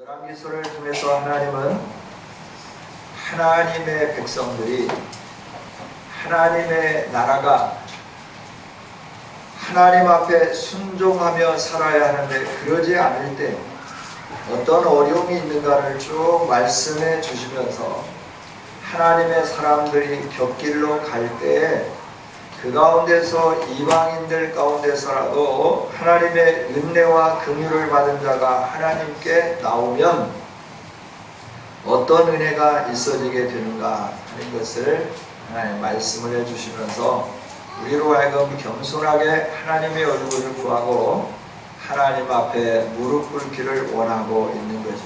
열왕기서를 통해서 하나님은 하나님의 백성들이 하나님의 나라가 하나님 앞에 순종하며 살아야 하는데 그러지 않을 때 어떤 어려움이 있는가를 쭉 말씀해 주시면서 하나님의 사람들이 곁길로 갈 때에 그 가운데서 이방인들 가운데서라도 하나님의 은혜와 긍휼을 받은 자가 하나님께 나오면 어떤 은혜가 있어지게 되는가 하는 것을 하나님 말씀을 해주시면서 우리로 하여금 겸손하게 하나님의 얼굴을 구하고 하나님 앞에 무릎 꿇기를 원하고 있는 거죠.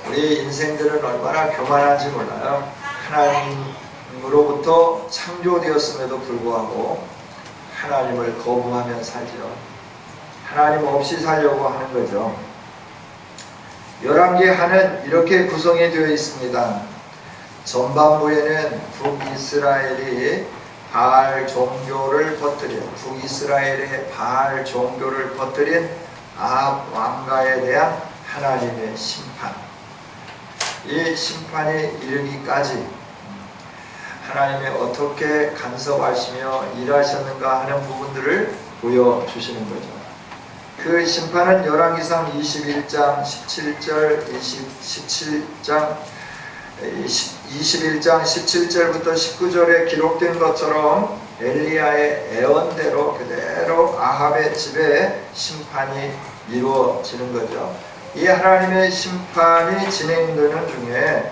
우리 인생들은 얼마나 교만한지 몰라요. 하나님으로부터 창조되었음에도 불구하고 하나님을 거부하며 살죠. 하나님 없이 살려고 하는 거죠. 열왕기 하는 이렇게 구성이 되어 있습니다. 전반부에는 북이스라엘이 바알 종교를 퍼뜨린 북이스라엘의 바알 종교를 퍼뜨린 아합 왕가에 대한 하나님의 심판, 이 심판이 이르기까지 하나님이 어떻게 간섭하시며 일하셨는가 하는 부분들을 보여주시는 거죠. 그 심판은 열왕기상 21장 17절 17절부터 19절에 기록된 것처럼 엘리야의 예언대로 그대로 아합의 집에 심판이 이루어지는 거죠. 이 하나님의 심판이 진행되는 중에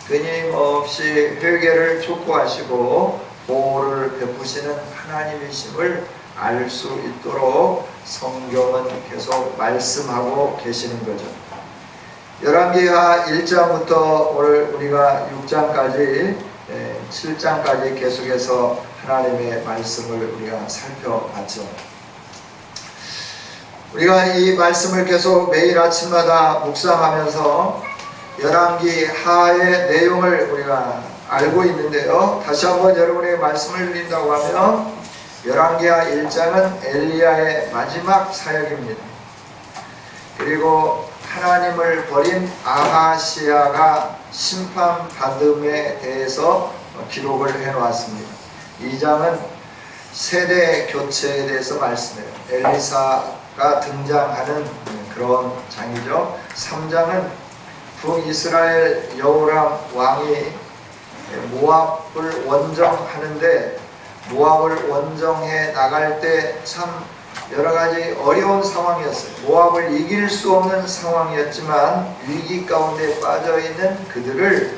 끊임없이 회개를 촉구하시고 보호를 베푸시는 하나님이심을 알 수 있도록 성경은 계속 말씀하고 계시는 거죠. 열왕기하 1장부터 오늘 우리가 6장까지 7장까지 계속해서 하나님의 말씀을 우리가 살펴봤죠. 우리가 이 말씀을 계속 매일 아침마다 묵상하면서 열왕기 하의 내용을 우리가 알고 있는데요. 다시 한번 여러분에게 말씀을 드린다고 하면 열왕기하 1장은 엘리야의 마지막 사역입니다. 그리고 하나님을 버린 아하시야가 심판받음에 대해서 기록을 해놓았습니다. 2장은 세대 교체에 대해서 말씀해요. 엘리사가 등장하는 그런 장이죠. 3장은 북이스라엘 여호람 왕이 모압을 원정하는데 모압을 원정해 나갈 때 참 여러가지 어려운 상황이었어요. 모압을 이길 수 없는 상황이었지만 위기 가운데 빠져있는 그들을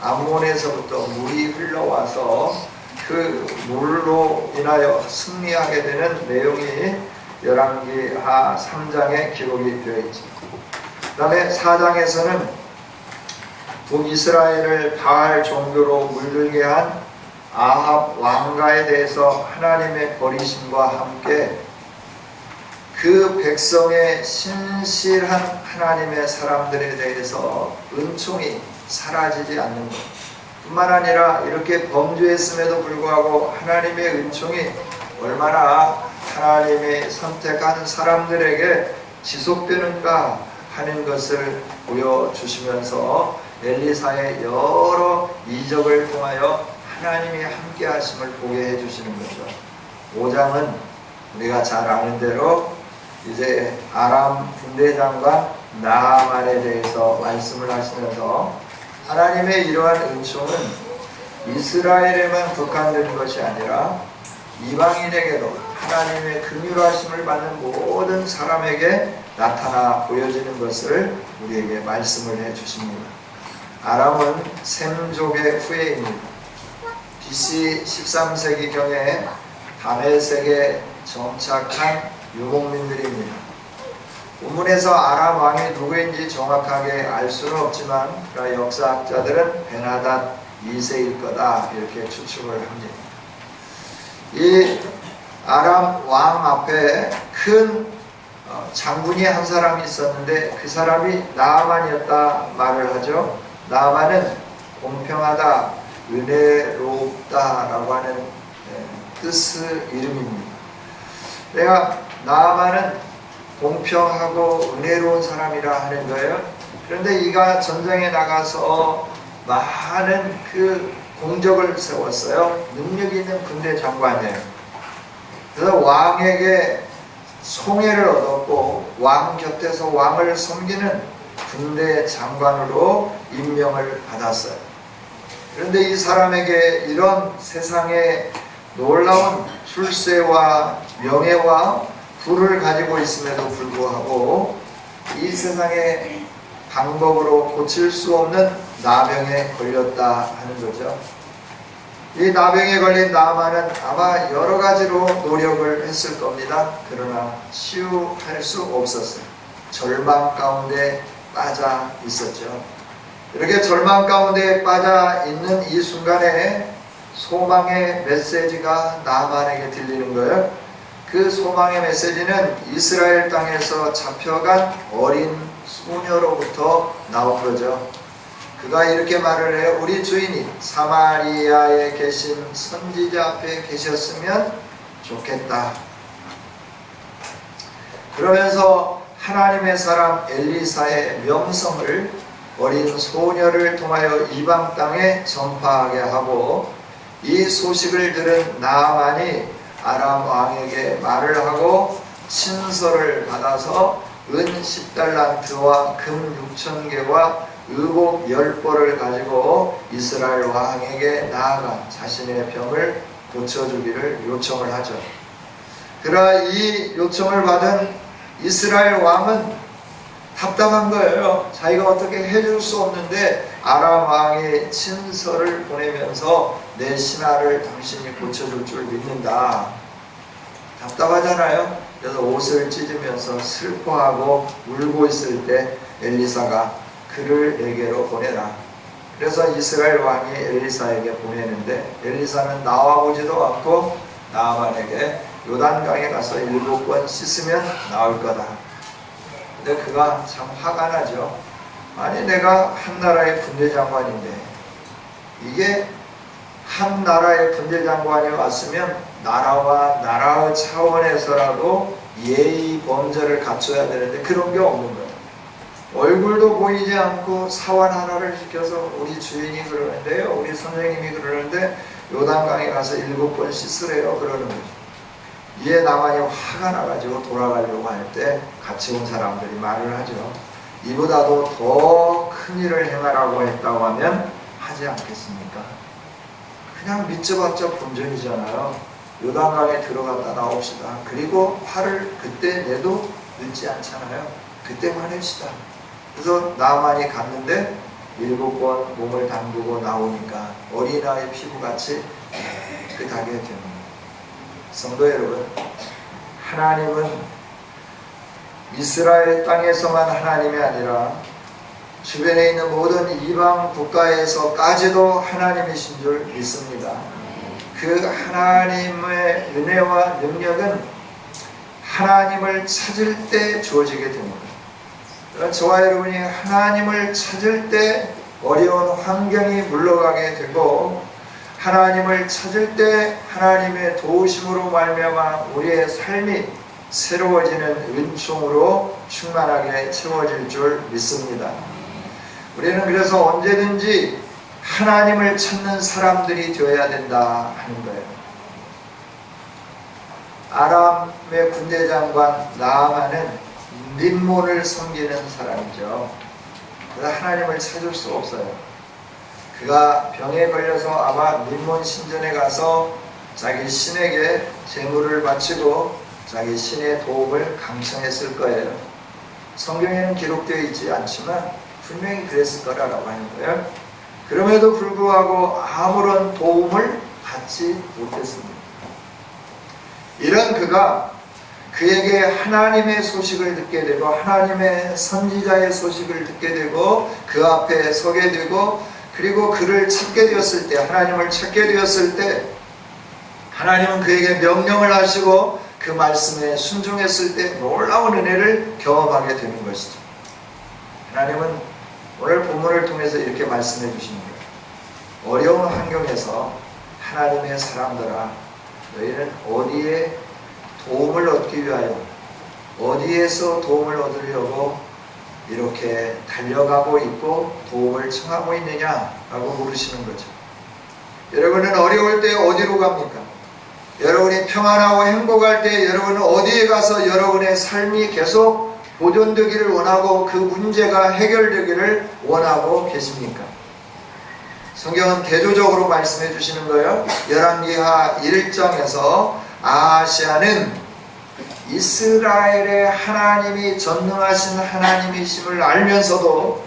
암몬에서부터 물이 흘러와서 그 물로 인하여 승리하게 되는 내용이 열왕기하 3장에 기록이 되어 있죠. 그 다음에 4장에서는 북이스라엘을 바알 종교로 물들게 한 아합 왕가에 대해서 하나님의 버리심과 함께 그 백성의 신실한 하나님의 사람들에 대해서 은총이 사라지지 않는 것 뿐만 아니라 이렇게 범죄했음에도 불구하고 하나님의 은총이 얼마나 하나님이 선택한 사람들에게 지속되는가 하는 것을 보여주시면서 엘리사의 여러 이적을 통하여 하나님이 함께 하심을 보게 해주시는 거죠. 5장은 우리가 잘 아는 대로 이제 아람 군대장과 나아만에 대해서 말씀을 하시면서 하나님의 이러한 은총은 이스라엘에만 국한된 것이 아니라 이방인에게도 하나님의 긍휼하심을 받는 모든 사람에게 나타나 보여지는 것을 우리에게 말씀을 해주십니다. 아람은 셈족의 후예입니다. BC 13세기경에 다메섹에 정착한 유목민들입니다. 본문에서 아람 왕이 누구인지 정확하게 알 수는 없지만 역사학자들은 베나닷 2세일 거다 이렇게 추측을 합니다. 이 아람 왕 앞에 큰 장군이 한 사람이 있었는데 그 사람이 나아만이었다 말을 하죠. 나아만은 공평하다, 은혜롭다라고 하는 뜻의 이름입니다. 내가 나아만은 공평하고 은혜로운 사람이라 하는 거예요. 그런데 이가 전장에 나가서 많은 그 공적을 세웠어요. 능력이 있는 군대 장관이에요. 그래서 왕에게 송해를 얻었고 왕 곁에서 왕을 섬기는 군대 장관으로 임명을 받았어요. 그런데 이 사람에게 이런 세상에 놀라운 출세와 명예와 부를 가지고 있음에도 불구하고 이 세상의 방법으로 고칠 수 없는 나병에 걸렸다 하는 거죠. 이 나병에 걸린 나아만은 아마 여러 가지로 노력을 했을 겁니다. 그러나 치유할 수 없었어요. 절망 가운데 빠져 있었죠. 이렇게 절망 가운데 빠져 있는 이 순간에 소망의 메시지가 나아만에게 들리는 거예요. 그 소망의 메시지는 이스라엘 땅에서 잡혀간 어린 소녀로부터 나온 거죠. 그가 이렇게 말을 해요. 우리 주인이 사마리아에 계신 선지자 앞에 계셨으면 좋겠다. 그러면서 하나님의 사람 엘리사의 명성을 어린 소녀를 통하여 이방 땅에 전파하게 하고, 이 소식을 들은 나아만이 아람 왕에게 말을 하고 친서를 받아서 은 10달란트와 금 6,000개와 의복 10벌을 가지고 이스라엘 왕에게 나아가 자신의 병을 고쳐주기를 요청을 하죠. 그러나 이 요청을 받은 이스라엘 왕은 답답한 거예요. 자기가 어떻게 해줄 수 없는데 아람 왕이 친서를 보내면서 내 신하를 당신이 고쳐줄 줄 믿는다. 답답하잖아요. 그래서 옷을 찢으면서 슬퍼하고 울고 있을 때 엘리사가 그를 내게로 보내라. 그래서 이스라엘 왕이 엘리사에게 보내는데 엘리사는 나와보지도 않고 나아만에게 요단강에 가서 7번 씻으면 나을 거다. 근데 그가 참 화가 나죠. 아니 내가 한 나라의 군대장관인데, 이게 한 나라의 군대장관이 왔으면 나라와 나라의 차원에서라도 예의 범절을 갖춰야 되는데 그런 게 없는 거예요. 얼굴도 보이지 않고 사원 하나를 시켜서 우리 주인이 그러는데요, 우리 선생님이 그러는데 요단강에 가서 7번 씻으래요 그러는 거죠. 이에 나만이 화가 나가지고 돌아가려고 할 때 같이 온 사람들이 말을 하죠. 이보다도 더 큰 일을 행하라고 했다고 하면 하지 않겠습니까? 그냥 믿져봤자 본전이잖아요. 요단강에 들어갔다 나옵시다. 그리고 화를 그때 내도 늦지 않잖아요. 그때만 합시다. 그래서 나만이 갔는데 7번 몸을 담그고 나오니까 어린아이 피부같이 깨끗하게 되는 거예요. 성도 여러분, 하나님은 이스라엘 땅에서만 하나님이 아니라 주변에 있는 모든 이방 국가에서까지도 하나님이신 줄 믿습니다. 그 하나님의 은혜와 능력은 하나님을 찾을 때 주어지게 됩니다. 저와 여러분이 하나님을 찾을 때 어려운 환경이 물러가게 되고, 하나님을 찾을 때 하나님의 도우심으로 말미암아 우리의 삶이 새로워지는 은총으로 충만하게 채워질 줄 믿습니다. 우리는 그래서 언제든지 하나님을 찾는 사람들이 되어야 된다 하는 거예요. 아람의 군대장관 나아만은 림몬을 섬기는 사람이죠. 그래서 하나님을 찾을 수 없어요. 그가 병에 걸려서 아마 림몬 신전에 가서 자기 신에게 제물을 바치고 자기 신의 도움을 강청했을 거예요. 성경에는 기록되어 있지 않지만 분명히 그랬을 거라고 하는 거예요. 그럼에도 불구하고 아무런 도움을 받지 못했습니다. 이런 그가 그에게 하나님의 소식을 듣게 되고 하나님의 선지자의 소식을 듣게 되고 그 앞에 서게 되고, 그리고 그를 찾게 되었을 때, 하나님을 찾게 되었을 때 하나님은 그에게 명령을 하시고 그 말씀에 순종했을 때 놀라운 은혜를 경험하게 되는 것이죠. 하나님은 오늘 본문을 통해서 이렇게 말씀해 주시는 거예요. 어려운 환경에서 하나님의 사람들아, 너희는 어디에 도움을 얻기 위하여, 어디에서 도움을 얻으려고 이렇게 달려가고 있고 도움을 청하고 있느냐라고 물으시는 거죠. 여러분은 어려울 때 어디로 갑니까? 여러분이 평안하고 행복할 때 여러분은 어디에 가서 여러분의 삶이 계속 보존되기를 원하고 그 문제가 해결되기를 원하고 계십니까? 성경은 대조적으로 말씀해 주시는 거예요. 열왕기하 1장에서 아하시아는 이스라엘의 하나님이 전능하신 하나님이심을 알면서도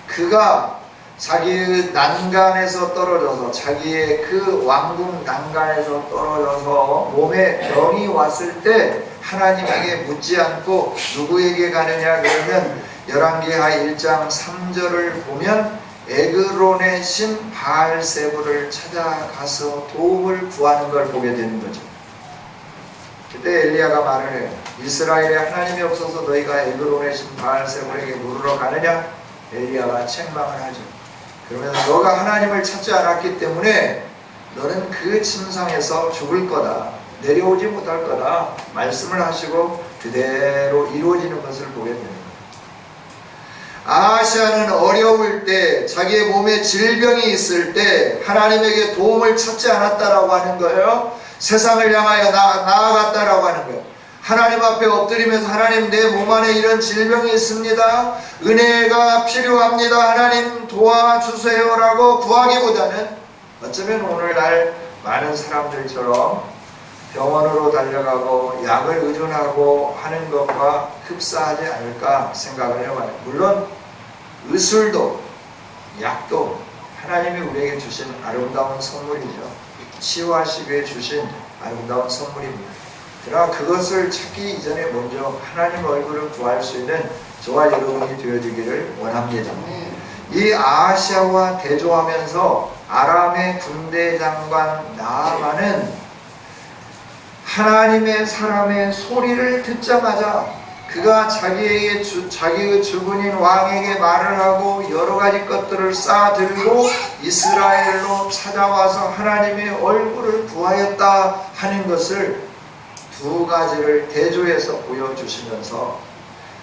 그가 자기의 난간에서 떨어져서 자기의 그 왕궁 난간에서 떨어져서 몸에 병이 왔을 때 하나님에게 묻지 않고 누구에게 가느냐 그러면 열왕기하 1장 3절을 보면 에그론의 신 바알세불을 찾아가서 도움을 구하는 걸 보게 되는 거죠. 그때 엘리야가 말을 해요. 이스라엘에 하나님이 없어서 너희가 에그론의 신 바알세불에게 물으러 가느냐? 엘리야가 책망을 하죠. 그러면 너가 하나님을 찾지 않았기 때문에 너는 그 침상에서 죽을 거다. 내려오지 못할 거다. 말씀을 하시고 그대로 이루어지는 것을 보게 됩니다. 아하시아는 어려울 때 자기의 몸에 질병이 있을 때 하나님에게 도움을 찾지 않았다라고 하는 거예요. 세상을 향하여 나아갔다라고 하는 거예요. 하나님 앞에 엎드리면서 하나님 내 몸 안에 이런 질병이 있습니다. 은혜가 필요합니다. 하나님 도와주세요라고 구하기보다는 어쩌면 오늘날 많은 사람들처럼 병원으로 달려가고 약을 의존하고 하는 것과 흡사하지 않을까 생각을 해봐요. 물론 의술도 약도 하나님이 우리에게 주신 아름다운 선물이죠. 치유하시기 위해 주신 아름다운 선물입니다. 그러나 그것을 찾기 이전에 먼저 하나님 얼굴을 구할 수 있는 저와 여러분이 되어주기를 원합니다. 이 아하시아와 대조하면서 아람의 군대 장관 나아만은 하나님의 사람의 소리를 듣자마자 그가 자기의 주군인 왕에게 말을 하고 여러 가지 것들을 쌓아들고 이스라엘로 찾아와서 하나님의 얼굴을 구하였다 하는 것을 두 가지를 대조해서 보여주시면서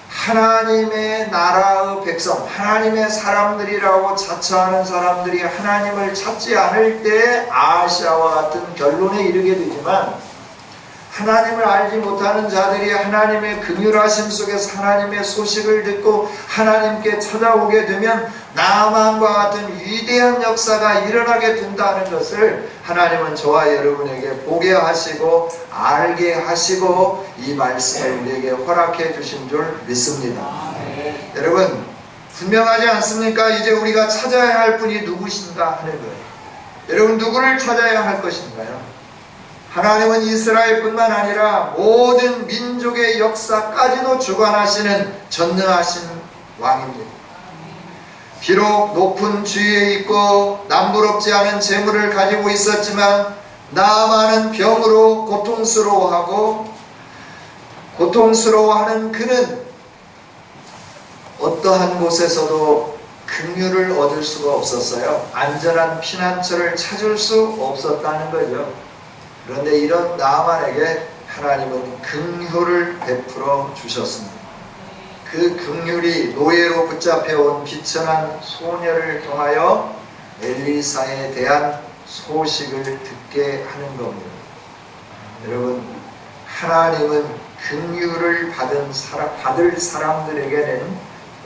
하나님의 나라의 백성, 하나님의 사람들이라고 자처하는 사람들이 하나님을 찾지 않을 때 아하시아와 같은 결론에 이르게 되지만 하나님을 알지 못하는 자들이 하나님의 긍휼하심 속에서 하나님의 소식을 듣고 하나님께 찾아오게 되면 나아만과 같은 위대한 역사가 일어나게 된다는 것을 하나님은 저와 여러분에게 보게 하시고 알게 하시고 이 말씀을 우리에게 허락해 주신 줄 믿습니다. 여러분 분명하지 않습니까? 이제 우리가 찾아야 할 분이 누구신가 하는 거예요. 여러분 누구를 찾아야 할 것인가요? 하나님은 이스라엘뿐만 아니라 모든 민족의 역사까지도 주관하시는 전능하신 왕입니다. 비록 높은 지위에 있고 남부럽지 않은 재물을 가지고 있었지만 나아만은 병으로 고통스러워하는 그는 어떠한 곳에서도 긍휼을 얻을 수가 없었어요. 안전한 피난처를 찾을 수 없었다는 거죠. 그런데 이런 나아만에게 하나님은 긍휼을 베풀어 주셨습니다. 그 긍휼이 노예로 붙잡혀온 비천한 소녀를 통하여 엘리사에 대한 소식을 듣게 하는 겁니다. 여러분, 하나님은 긍휼을 받을 사람들에게는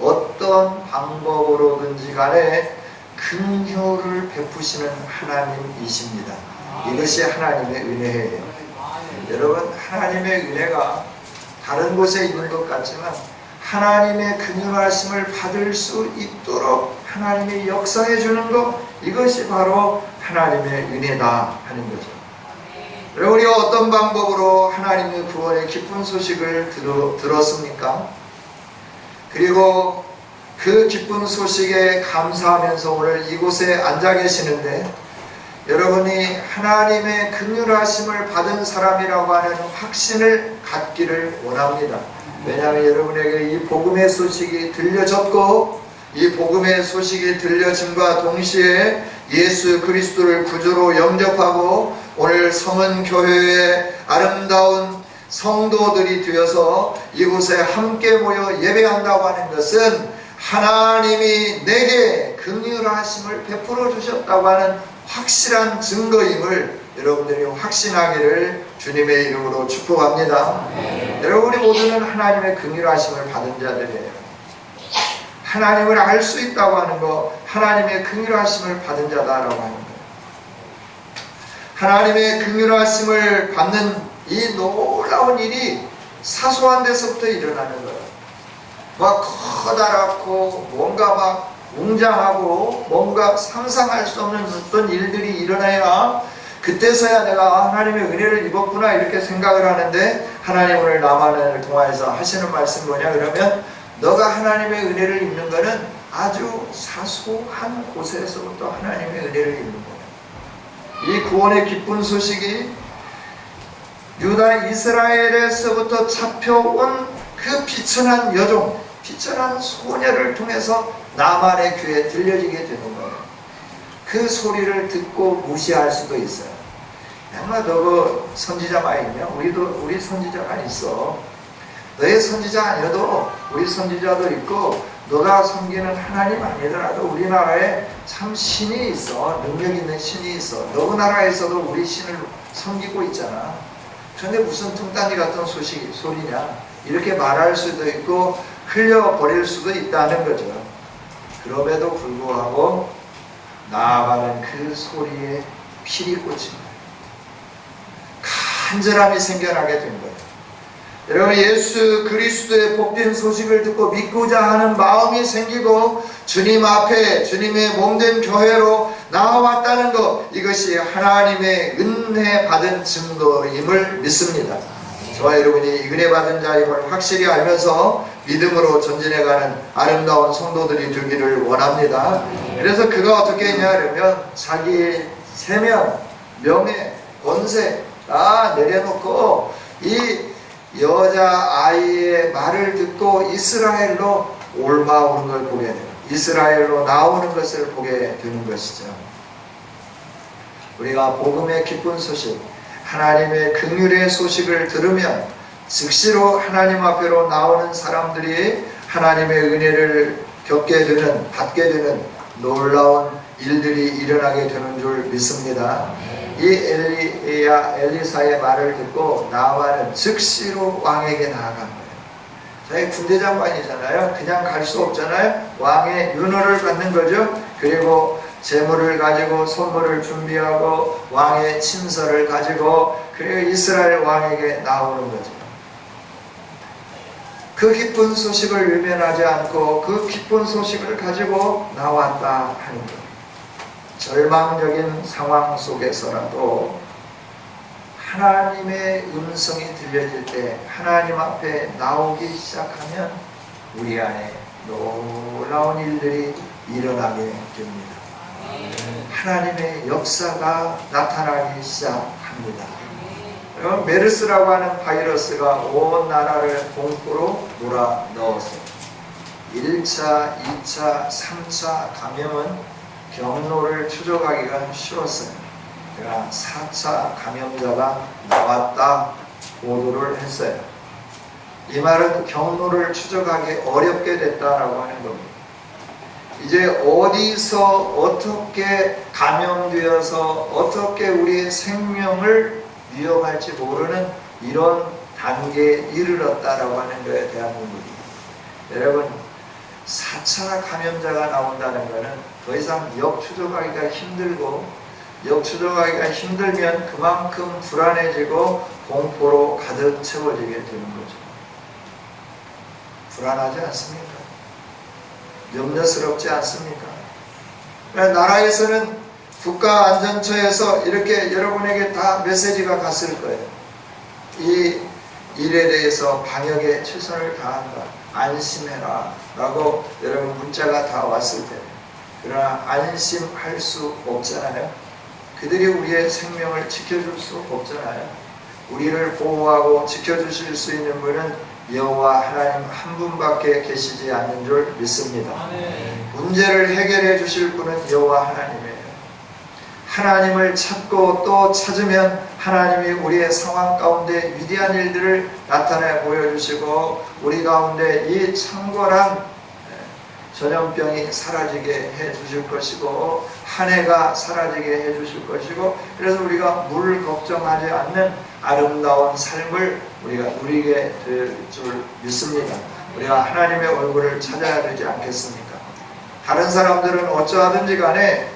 어떤 방법으로든지 간에 긍휼을 베푸시는 하나님이십니다. 이것이 하나님의 은혜예요. 여러분, 하나님의 은혜가 다른 곳에 있는 것 같지만 하나님의 긍휼하심을 받을 수 있도록 하나님이 역사해 주는 것, 이것이 바로 하나님의 은혜다 하는 거죠. 여러분, 우리가 어떤 방법으로 하나님의 구원의 기쁜 소식을 들었습니까? 그리고 그 기쁜 소식에 감사하면서 오늘 이곳에 앉아 계시는데 여러분이 하나님의 긍휼하심을 받은 사람이라고 하는 확신을 갖기를 원합니다. 왜냐하면 여러분에게 이 복음의 소식이 들려졌고 이 복음의 소식이 들려짐과 동시에 예수 그리스도를 구주로 영접하고 오늘 성은교회의 아름다운 성도들이 되어서 이곳에 함께 모여 예배한다고 하는 것은 하나님이 내게 긍휼하심을 베풀어 주셨다고 하는 확실한 증거임을 여러분들이 확신하기를 주님의 이름으로 축복합니다. 여러분이 모두는 하나님의 긍휼하심을 받은 자들이에요. 하나님을 알 수 있다고 하는 것, 하나님의 긍휼하심을 받은 자다라고 하는 거예요. 하나님의 긍휼하심을 받는 이 놀라운 일이 사소한 데서부터 일어나는 거예요. 막 커다랗고 뭔가 막 웅장하고 뭔가 상상할 수 없는 어떤 일들이 일어나야 그때서야 내가 하나님의 은혜를 입었구나 이렇게 생각을 하는데, 하나님 오늘 남한을 통하여서 하시는 말씀 뭐냐 그러면, 너가 하나님의 은혜를 입는 것은 아주 사소한 곳에서부터 하나님의 은혜를 입는 거예요. 이 구원의 기쁜 소식이 유다 이스라엘에서부터 잡혀온 그 비천한 여종, 비천한 소녀를 통해서 나만의 귀에 들려지게 되는 거예요. 그 소리를 듣고 무시할 수도 있어요. 엄마 너가 선지자가 있냐? 우리 선지자가 있어. 너의 선지자 아니어도 우리 선지자도 있고, 너가 섬기는 하나님 아니더라도 우리나라에 참 신이 있어. 능력 있는 신이 있어. 너 나라에서도 우리 신을 섬기고 있잖아. 그런데 무슨 뚱딴지 같은 소리냐? 이렇게 말할 수도 있고 흘려버릴 수도 있다는 거죠. 그럼에도 불구하고 나아가는 그 소리에 필이 꽂힌 거예요. 간절함이 생겨나게 된 거예요. 여러분, 예수 그리스도의 복된 소식을 듣고 믿고자 하는 마음이 생기고 주님 앞에 주님의 몸된 교회로 나와왔다는 것, 이것이 하나님의 은혜 받은 증거임을 믿습니다. 저와 여러분이 은혜 받은 자임을 확실히 알면서 믿음으로 전진해가는 아름다운 성도들이 되기를 원합니다. 그래서 그가 어떻게 했냐 그러면 자기의 세면, 명예, 권세 다 내려놓고 이 여자아이의 말을 듣고 이스라엘로 올라오는 걸 보게 돼요. 이스라엘로 나오는 것을 보게 되는 것이죠. 우리가 복음의 기쁜 소식, 하나님의 긍휼의 소식을 들으면 즉시로 하나님 앞으로 나오는 사람들이 하나님의 은혜를 겪게 되는, 받게 되는 놀라운 일들이 일어나게 되는 줄 믿습니다. 이 엘리사의 말을 듣고 나아만은 즉시로 왕에게 나아간 거예요. 저희 군대 장관이잖아요. 그냥 갈 수 없잖아요. 왕의 윤허를 받는 거죠. 그리고 재물을 가지고 선물을 준비하고 왕의 친서를 가지고 그리고 이스라엘 왕에게 나오는 거죠. 그 기쁜 소식을 외면하지 않고 그 기쁜 소식을 가지고 나왔다 하는 것. 절망적인 상황 속에서라도 하나님의 음성이 들려질 때 하나님 앞에 나오기 시작하면 우리 안에 놀라운 일들이 일어나게 됩니다. 하나님의 역사가 나타나기 시작합니다. 메르스라고 하는 바이러스가 온 나라를 공포로 몰아넣었어요. 1차, 2차, 3차 감염은 경로를 추적하기가 쉬웠어요. 그러나 4차 감염자가 나왔다 보도를 했어요. 이 말은 경로를 추적하기 어렵게 됐다라고 하는 겁니다. 이제 어디서 어떻게 감염되어서 어떻게 우리의 생명을 위협할지 모르는 이런 단계에 이르렀다라고 하는 것에 대한 부분입니다. 여러분, 4차 감염자가 나온다는 것은 더 이상 역추적하기가 힘들고, 역추적하기가 힘들면 그만큼 불안해지고 공포로 가득 채워지게 되는 거죠. 불안하지 않습니까? 염려스럽지 않습니까? 나라에서는 국가안전처에서 이렇게 여러분에게 다 메시지가 갔을 거예요. 이 일에 대해서 방역에 최선을 다한다. 안심해라 라고 여러분 문자가 다 왔을 때, 그러나 안심할 수 없잖아요. 그들이 우리의 생명을 지켜줄 수 없잖아요. 우리를 보호하고 지켜주실 수 있는 분은 여호와 하나님 한 분밖에 계시지 않는 줄 믿습니다. 문제를 해결해 주실 분은 여호와 하나님이에요. 하나님을 찾고 또 찾으면 하나님이 우리의 상황 가운데 위대한 일들을 나타내 보여주시고 우리 가운데 이 창궐한 전염병이 사라지게 해 주실 것이고 한 해가 사라지게 해 주실 것이고 그래서 우리가 물 걱정하지 않는 아름다운 삶을 우리가 누리게 될 줄 믿습니다. 우리가 하나님의 얼굴을 찾아야 되지 않겠습니까? 다른 사람들은 어쩌하든지 간에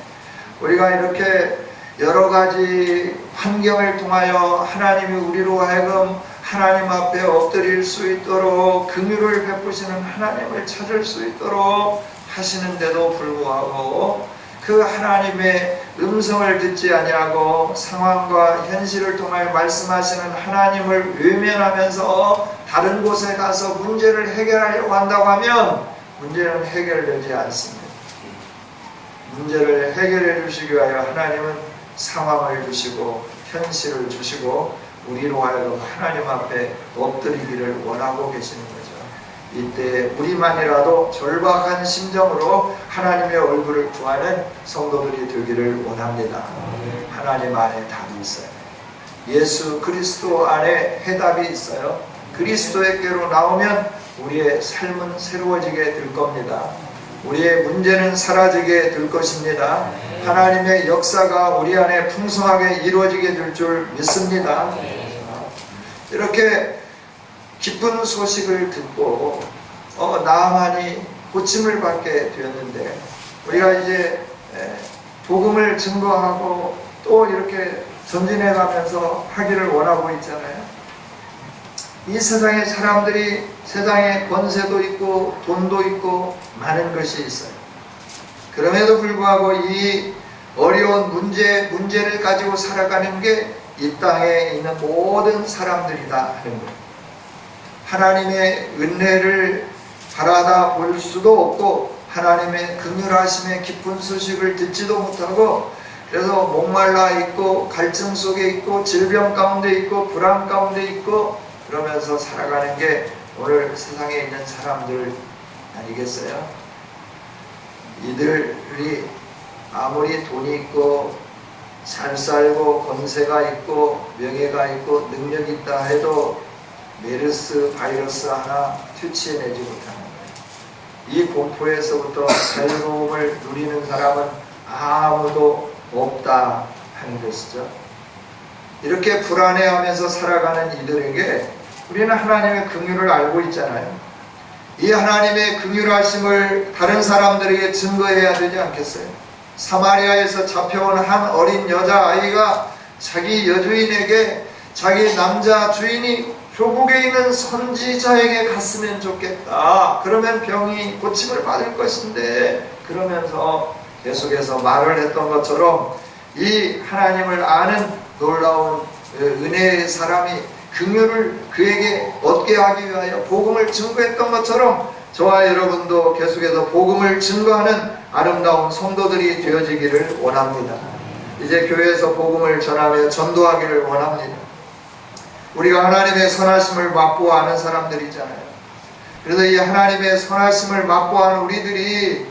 우리가 이렇게 여러 가지 환경을 통하여 하나님이 우리로 하여금 하나님 앞에 엎드릴 수 있도록 긍휼을 베푸시는 하나님을 찾을 수 있도록 하시는데도 불구하고 그 하나님의 음성을 듣지 아니하고 상황과 현실을 통하여 말씀하시는 하나님을 외면하면서 다른 곳에 가서 문제를 해결하려고 한다고 하면 문제는 해결되지 않습니다. 문제를 해결해 주시기 위하여 하나님은 상황을 주시고 현실을 주시고 우리로 하여금 하나님 앞에 엎드리기를 원하고 계시는 거죠. 이때 우리만이라도 절박한 심정으로 하나님의 얼굴을 구하는 성도들이 되기를 원합니다. 하나님 안에 답이 있어요. 예수 그리스도 안에 해답이 있어요. 그리스도에게로 나오면 우리의 삶은 새로워지게 될 겁니다. 우리의 문제는 사라지게 될 것입니다. 하나님의 역사가 우리 안에 풍성하게 이루어지게 될 줄 믿습니다. 이렇게 기쁜 소식을 듣고 나만이 고침을 받게 되었는데 우리가 이제 복음을 증거하고 또 이렇게 전진해 가면서 하기를 원하고 있잖아요. 이 세상에 사람들이 세상에 권세도 있고 돈도 있고 많은 것이 있어요. 그럼에도 불구하고 이 어려운 문제를 가지고 살아가는 게 이 땅에 있는 모든 사람들이다 하는 거예요. 하나님의 은혜를 바라다 볼 수도 없고 하나님의 긍휼하심의 깊은 소식을 듣지도 못하고 그래서 목말라 있고 갈증 속에 있고 질병 가운데 있고 불안 가운데 있고 그러면서 살아가는 게 오늘 세상에 있는 사람들 아니겠어요? 이들이 아무리 돈이 있고 잘 살고 권세가 있고 명예가 있고 능력이 있다 해도 메르스 바이러스 하나 퇴치해내지 못하는 거예요. 이 공포에서부터 자유로움을 누리는 사람은 아무도 없다 하는 것이죠. 이렇게 불안해하면서 살아가는 이들에게 우리는 하나님의 긍휼을 알고 있잖아요. 이 하나님의 긍휼하심을 다른 사람들에게 증거해야 되지 않겠어요? 사마리아에서 잡혀온 한 어린 여자아이가 자기 여주인에게 자기 남자 주인이 조국에 있는 선지자에게 갔으면 좋겠다. 그러면 병이 고침을 받을 것인데 그러면서 계속해서 말을 했던 것처럼 이 하나님을 아는 놀라운 은혜의 사람이 긍휼을 그에게 얻게 하기 위하여 복음을 증거했던 것처럼 저와 여러분도 계속해서 복음을 증거하는 아름다운 성도들이 되어지기를 원합니다. 이제 교회에서 복음을 전하며 전도하기를 원합니다. 우리가 하나님의 선하심을 맛보아 아는 사람들이잖아요. 그래서 이 하나님의 선하심을 맛보아 아는 우리들이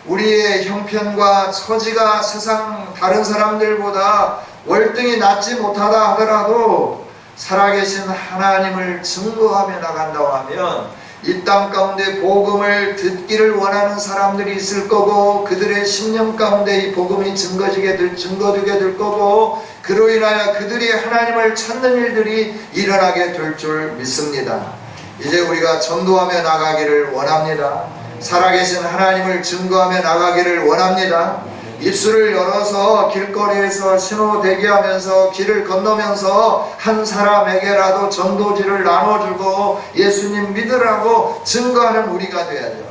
우리의 형편과 처지가 세상 다른 사람들보다 월등히 낫지 못하다 하더라도 살아계신 하나님을 증거하며 나간다고 하면 이 땅 가운데 복음을 듣기를 원하는 사람들이 있을 거고 그들의 심령 가운데 이 복음이 증거되게 될 거고 그로 인하여 그들이 하나님을 찾는 일들이 일어나게 될 줄 믿습니다. 이제 우리가 전도하며 나가기를 원합니다. 살아계신 하나님을 증거하며 나가기를 원합니다. 입술을 열어서 길거리에서 신호 대기하면서 길을 건너면서 한 사람에게라도 전도지를 나눠주고 예수님 믿으라고 증거하는 우리가 돼야죠.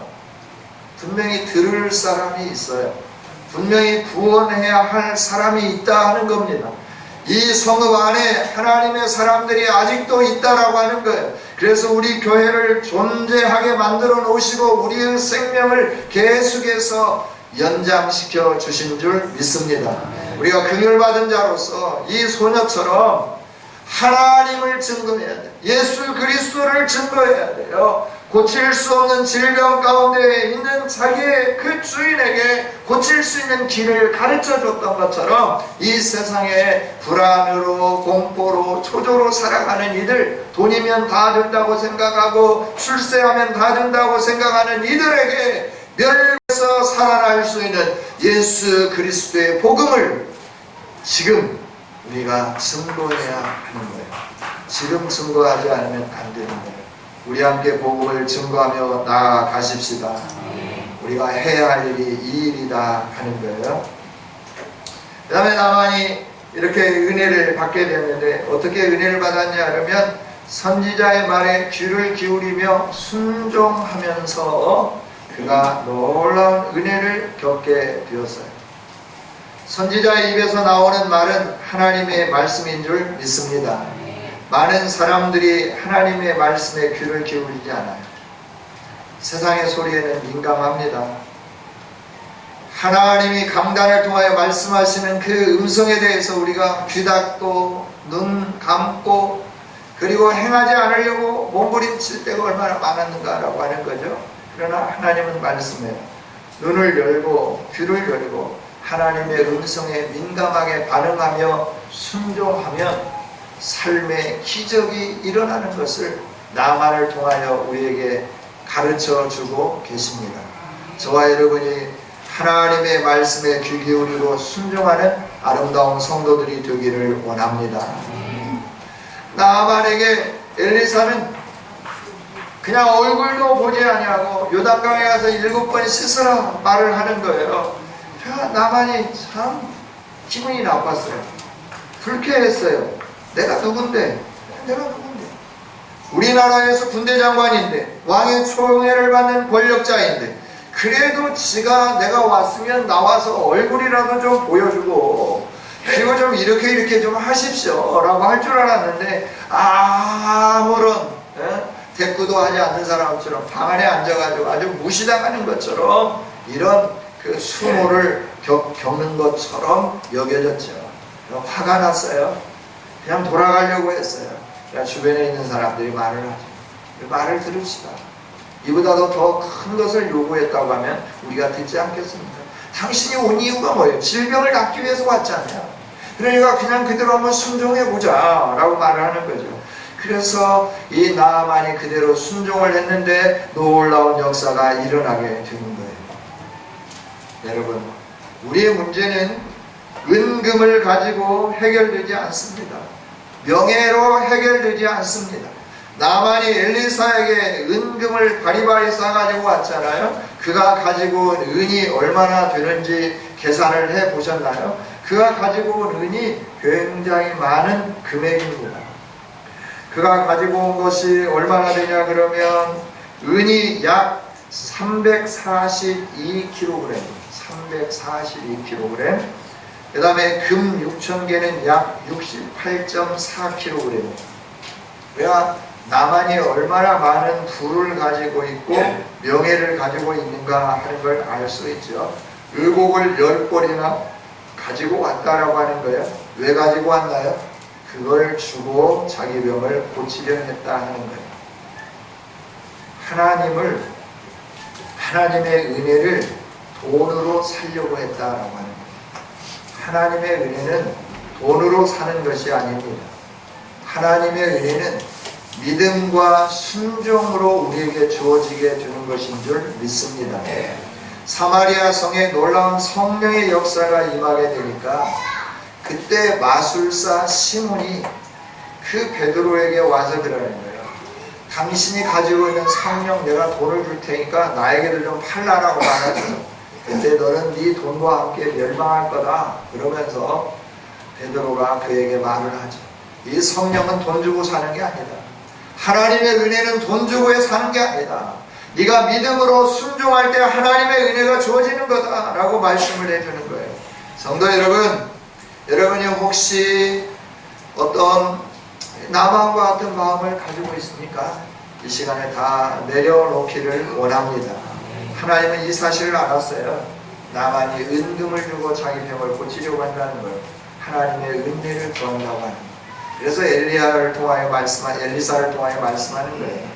분명히 들을 사람이 있어요. 분명히 구원해야 할 사람이 있다 하는 겁니다. 이 성읍 안에 하나님의 사람들이 아직도 있다라고 하는 거예요. 그래서 우리 교회를 존재하게 만들어 놓으시고 우리의 생명을 계속해서 연장시켜 주신 줄 믿습니다. 우리가 긍휼받은 자로서 이 소녀처럼 하나님을 증거해야 돼요. 예수 그리스도를 증거해야 돼요. 고칠 수 없는 질병 가운데 있는 자기의 그 주인에게 고칠 수 있는 길을 가르쳐 줬던 것처럼 이 세상에 불안으로 공포로 초조로 살아가는 이들, 돈이면 다 된다고 생각하고 출세하면 다 된다고 생각하는 이들에게 멸망에서 살아날 수 있는 예수 그리스도의 복음을 지금 우리가 증거해야 하는 거예요. 지금 증거하지 않으면 안 되는 거예요. 우리 함께 복음을 증거하며 나아가십시다. 우리가 해야 할 일이 이 일이다 하는 거예요. 그 다음에 나만이 이렇게 은혜를 받게 됐는데 어떻게 은혜를 받았냐 하면 선지자의 말에 귀를 기울이며 순종하면서 그가 놀라운 은혜를 겪게 되었어요. 선지자의 입에서 나오는 말은 하나님의 말씀인 줄 믿습니다. 많은 사람들이 하나님의 말씀에 귀를 기울이지 않아요. 세상의 소리에는 민감합니다. 하나님이 강단을 통하여 말씀하시는 그 음성에 대해서 우리가 귀 닫고 눈 감고 그리고 행하지 않으려고 몸부림칠 때가 얼마나 많았는가라고 하는 거죠. 그러나 하나님은 말씀해요. 눈을 열고 귀를 열고 하나님의 음성에 민감하게 반응하며 순종하면 삶의 기적이 일어나는 것을 나만을 통하여 우리에게 가르쳐 주고 계십니다. 저와 여러분이 하나님의 말씀에 귀 기울이고 순종하는 아름다운 성도들이 되기를 원합니다. 나만에게 엘리사는 그냥 얼굴도 보지 아니하고 요단강에 가서 7번 씻으라 말을 하는 거예요. 나만이 참 기분이 나빴어요. 불쾌했어요. 내가 누군데? 우리나라에서 군대 장관인데 왕의 총애를 받는 권력자인데 그래도 지가 내가 왔으면 나와서 얼굴이라도 좀 보여주고 그리고 좀 이렇게 좀 하십시오 라고 할 줄 알았는데 아무런 대꾸도 하지 않는 사람처럼 방 안에 앉아가지고 아주 무시당하는 것처럼 이런 그 수모를 겪는 것처럼 여겨졌죠. 화가 났어요. 그냥 돌아가려고 했어요. 주변에 있는 사람들이 말을 하죠. 말을 들읍시다. 이보다도 더 큰 것을 요구했다고 하면 우리가 듣지 않겠습니까? 당신이 온 이유가 뭐예요? 질병을 낫기 위해서 왔잖아요. 그러니까 그냥 그대로 한번 순종해보자 라고 말을 하는 거죠. 그래서 이 나아만이 그대로 순종을 했는데 놀라운 역사가 일어나게 되는 거예요. 여러분, 우리의 문제는 은금을 가지고 해결되지 않습니다. 명예로 해결되지 않습니다. 나만이 엘리사에게 은금을 바리바리 싸가지고 왔잖아요. 그가 가지고 온 은이 얼마나 되는지 계산을 해 보셨나요? 그가 가지고 온 은이 굉장히 많은 금액입니다. 그가 가지고 온 것이 얼마나 되냐 그러면 은이 약 342kg, 342kg. 그 다음에 금 6,000개는 약 68.4kg. 왜 나만이 얼마나 많은 부를 가지고 있고 명예를 가지고 있는가 하는 걸 알 수 있죠. 의복을 10벌이나 가지고 왔다라고 하는 거예요. 왜 가지고 왔나요? 그걸 주고 자기 병을 고치려 했다 하는 거예요. 하나님의 은혜를 돈으로 살려고 했다라고 하는 거예요. 하나님의 은혜는 돈으로 사는 것이 아닙니다. 하나님의 은혜는 믿음과 순종으로 우리에게 주어지게 되는 것인 줄 믿습니다. 사마리아 성에 놀라운 성령의 역사가 임하게 되니까 그때 마술사 시몬이 그 베드로에게 와서 그러는 거예요. 당신이 가지고 있는 성령 내가 돈을 줄 테니까 나에게도 좀 팔라라고 말하죠. 근데 너는 네 돈과 함께 멸망할 거다. 그러면서 베드로가 그에게 말을 하죠. 이 성령은 돈 주고 사는 게 아니다. 하나님의 은혜는 돈 주고 사는 게 아니다. 네가 믿음으로 순종할 때 하나님의 은혜가 주어지는 거다 라고 말씀을 해주는 거예요. 성도 여러분, 여러분이 혹시 어떤 나만과 같은 마음을 가지고 있습니까? 이 시간에 다 내려놓기를 원합니다. 하나님은 이 사실을 알았어요. 나만이 은금을 주고 자기 병을 고치려고 한다는 걸 하나님의 은혜를 구한다고 하는 거예요. 그래서 엘리사를 통하여 말씀하는 거예요.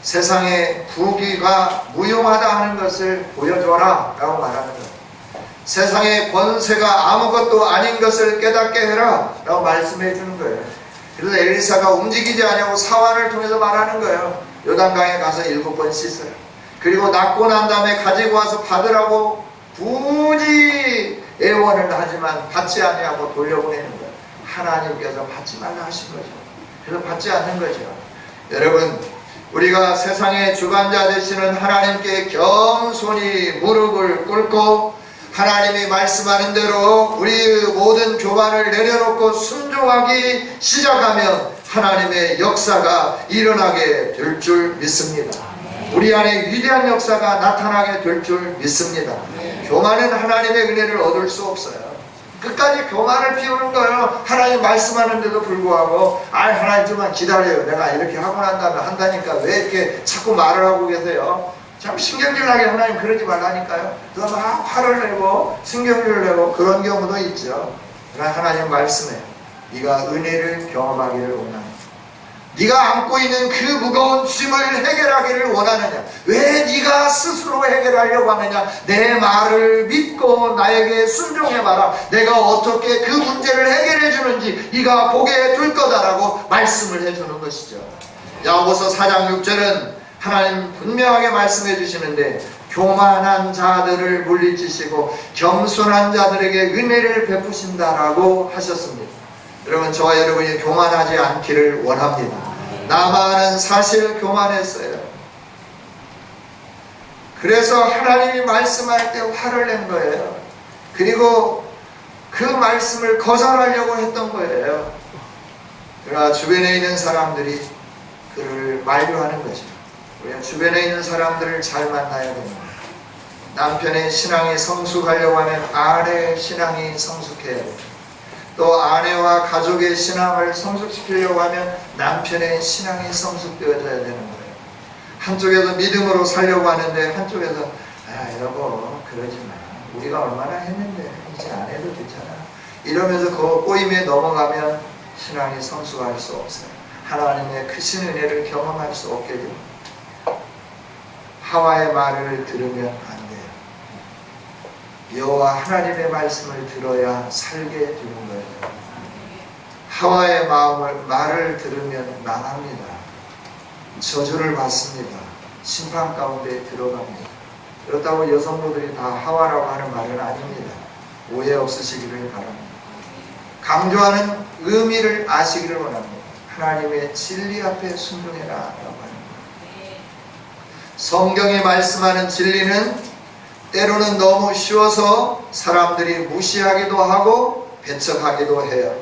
세상의 부귀가 무용하다 하는 것을 보여줘라 라고 말하는 거예요. 세상의 권세가 아무것도 아닌 것을 깨닫게 해라 라고 말씀해 주는 거예요. 그래서 엘리사가 움직이지 않냐고 사환을 통해서 말하는 거예요. 요단강에 가서 7번 씻어요. 그리고 낫고 난 다음에 가지고 와서 받으라고 부디 애원을 하지만 받지 않냐고 돌려보내는 거예요. 하나님께서 받지 말라 하신 거죠. 그래서 받지 않는 거죠. 여러분, 우리가 세상의 주관자 되시는 하나님께 겸손히 무릎을 꿇고 하나님이 말씀하는 대로 우리의 모든 교만을 내려놓고 순종하기 시작하면 하나님의 역사가 일어나게 될 줄 믿습니다. 우리 안에 위대한 역사가 나타나게 될 줄 믿습니다. 교만은 하나님의 은혜를 얻을 수 없어요. 끝까지 교만을 피우는 거예요. 하나님 말씀하는데도 불구하고 하나님 좀만 기다려요. 내가 이렇게 하고 난 다음에 한다니까 왜 이렇게 자꾸 말을 하고 계세요? 참 신경질 나게 하나님 그러지 말라니까요. 그래서 막 화를 내고 신경질을 내고 그런 경우도 있죠. 그러나 하나님 말씀해요. 네가 은혜를 경험하기를 원하는, 네가 안고 있는 그 무거운 짐을 해결하기를 원하느냐, 왜 네가 스스로 해결하려고 하느냐, 내 말을 믿고 나에게 순종해봐라. 내가 어떻게 그 문제를 해결해 주는지 네가 보게 될 거다라고 말씀을 해주는 것이죠. 야고보서 4장 6절은 하나님 분명하게 말씀해 주시는데, 교만한 자들을 물리치시고 겸손한 자들에게 은혜를 베푸신다라고 하셨습니다. 여러분, 저와 여러분이 교만하지 않기를 원합니다. 나만은 사실 교만했어요. 그래서 하나님이 말씀할 때 화를 낸 거예요. 그리고 그 말씀을 거절하려고 했던 거예요. 그러나 주변에 있는 사람들이 그를 만류하는 거죠. 우리가 주변에 있는 사람들을 잘 만나야 됩니다. 남편의 신앙이 성숙하려고 하면 아내의 신앙이 성숙해야 됩니다. 또 아내와 가족의 신앙을 성숙시키려고 하면 남편의 신앙이 성숙되어져야 되는 거예요. 한쪽에서 믿음으로 살려고 하는데 한쪽에서 여보 그러지 마, 우리가 얼마나 했는데 이제 안 해도 되잖아, 이러면서 그 꼬임에 넘어가면 신앙이 성숙할 수 없어요. 하나님의 크신 은혜를 경험할 수 없게 됩니다. 하와의 말을 들으면 안 돼요. 여호와 하나님의 말씀을 들어야 살게 되는 거예요. 하와의 말을 들으면 망합니다. 저주를 받습니다. 심판 가운데 들어갑니다. 그렇다고 여성부들이 다 하와라고 하는 말은 아닙니다. 오해 없으시기를 바랍니다. 강조하는 의미를 아시기를 원합니다. 하나님의 진리 앞에 순종해라 라고 하는 거예요. 성경이 말씀하는 진리는 때로는 너무 쉬워서 사람들이 무시하기도 하고 배척하기도 해요.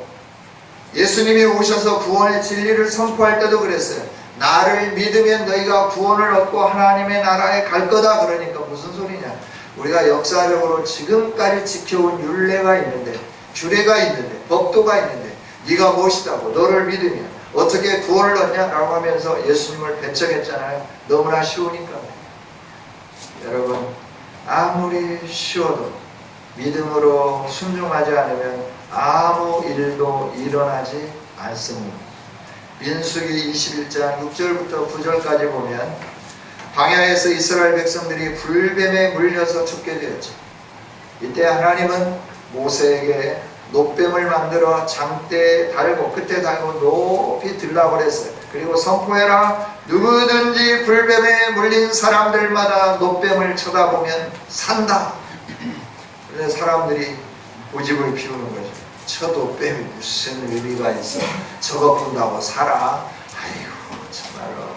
예수님이 오셔서 구원의 진리를 선포할 때도 그랬어요. 나를 믿으면 너희가 구원을 얻고 하나님의 나라에 갈 거다. 그러니까 무슨 소리냐, 우리가 역사적으로 지금까지 지켜온 율례가 있는데, 규례가 있는데, 법도가 있는데 네가 무엇이다고 너를 믿으면 어떻게 구원을 얻냐 라고 하면서 예수님을 배척했잖아요. 너무나 쉬우니까. 여러분, 아무리 쉬워도 믿음으로 순종하지 않으면 아무 일도 일어나지 않습니다. 민수기 21장 6절부터 9절까지 보면 광야에서 이스라엘 백성들이 불뱀에 물려서 죽게 되었죠. 이때 하나님은 모세에게 놋뱀을 만들어 장대에 달고 끝에 달고 높이 들라고 그랬어요. 그리고 선포해라. 누구든지 불뱀에 물린 사람들마다 놋뱀을 쳐다보면 산다. 그래서 사람들이 고집을 피우는 거죠. 저 놋뱀이 무슨 의미가 있어, 저거 본다고 살아? 아이고 정말로.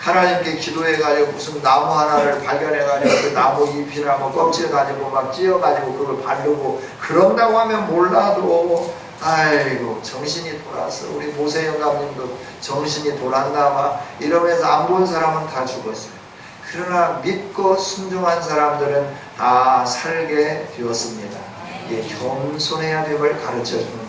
하나님께 기도해가지고 무슨 나무 하나를 발견해가지고 그 나무 잎이나 뭐 껍질 가지고 막 찧어가지고 그걸 바르고 그런다고 하면 몰라도 아이고 정신이 돌았어. 우리 모세 영감님도 정신이 돌았나 봐 이러면서 안 본 사람은 다 죽었어요. 그러나 믿고 순종한 사람들은 다 살게 되었습니다. 이게 겸손해야 됨을 가르쳐주는 거예요.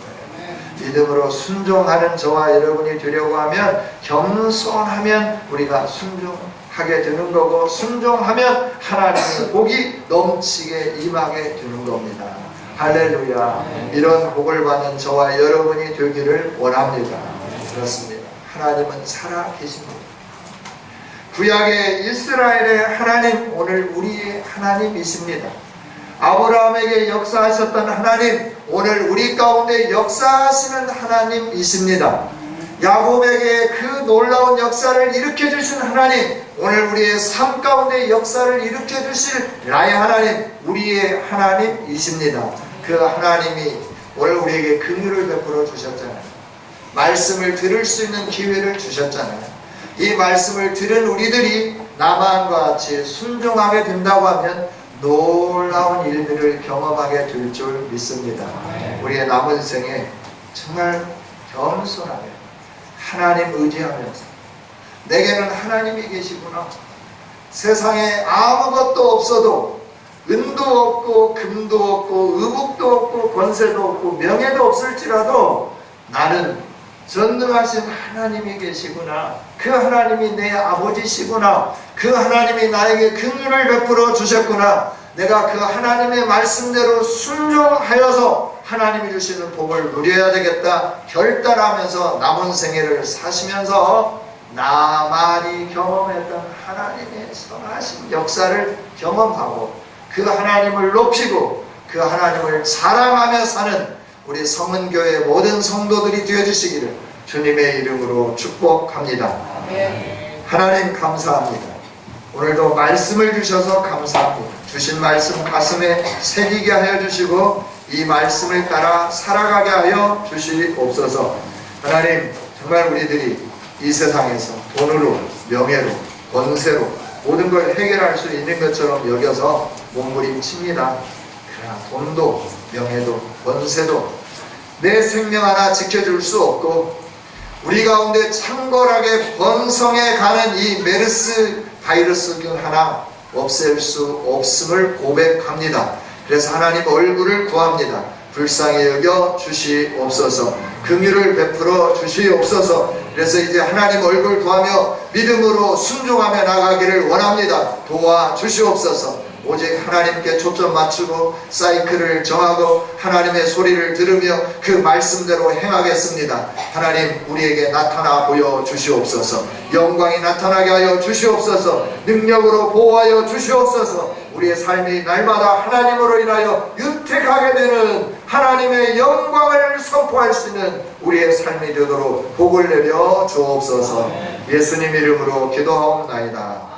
믿음으로 순종하는 저와 여러분이 되려고 하면 겸손하면 우리가 순종하게 되는 거고, 순종하면 하나님의 복이 넘치게 임하게 되는 겁니다. 할렐루야. 이런 복을 받는 저와 여러분이 되기를 원합니다. 그렇습니다. 하나님은 살아 계십니다. 구약의 이스라엘의 하나님, 오늘 우리의 하나님이십니다. 아브라함에게 역사하셨던 하나님, 오늘 우리 가운데 역사하시는 하나님이십니다. 야곱에게 그 놀라운 역사를 일으켜 주신 하나님, 오늘 우리의 삶 가운데 역사를 일으켜 주실 나의 하나님, 우리의 하나님이십니다. 그 하나님이 오늘 우리에게 긍휼을 베풀어 주셨잖아요. 말씀을 들을 수 있는 기회를 주셨잖아요. 이 말씀을 들은 우리들이 나만과 같이 순종하게 된다고 하면 놀라운 일들을 경험하게 될 줄 믿습니다. 우리의 남은 생에 정말 겸손하게 하나님 의지하면서 내게는 하나님이 계시구나. 세상에 아무것도 없어도 은도 없고 금도 없고 의복도 없고 권세도 없고 명예도 없을지라도 나는 전능하신 하나님이 계시구나. 그 하나님이 내 아버지시구나. 그 하나님이 나에게 긍휼을 베풀어 주셨구나. 내가 그 하나님의 말씀대로 순종하여서 하나님이 주시는 복을 누려야 되겠다 결단하면서 남은 생애를 사시면서 나만이 경험했던 하나님의 선하신 역사를 경험하고 그 하나님을 높이고 그 하나님을 사랑하며 사는 우리 성은교회 모든 성도들이 되어주시기를 주님의 이름으로 축복합니다. 하나님 감사합니다. 오늘도 말씀을 주셔서 감사합니다. 주신 말씀 가슴에 새기게 하여 주시고 이 말씀을 따라 살아가게 하여 주시옵소서. 하나님, 정말 우리들이 이 세상에서 돈으로, 명예로, 권세로 모든 걸 해결할 수 있는 것처럼 여겨서 몸부림칩니다. 그러나 돈도, 명예도, 권세도 내 생명 하나 지켜줄 수 없고 우리 가운데 창궐하게 번성해 가는 이 메르스 바이러스균 하나 없앨 수 없음을 고백합니다. 그래서 하나님 얼굴을 구합니다. 불쌍히 여겨 주시옵소서. 긍휼을 베풀어 주시옵소서. 그래서 이제 하나님 얼굴 구하며 믿음으로 순종하며 나가기를 원합니다. 도와 주시옵소서. 오직 하나님께 초점 맞추고 사이클을 정하고 하나님의 소리를 들으며 그 말씀대로 행하겠습니다. 하나님 우리에게 나타나 보여 주시옵소서. 영광이 나타나게 하여 주시옵소서. 능력으로 보호하여 주시옵소서. 우리의 삶이 날마다 하나님으로 인하여 윤택하게 되는 하나님의 영광을 선포할 수 있는 우리의 삶이 되도록 복을 내려 주옵소서. 예수님 이름으로 기도하옵나이다.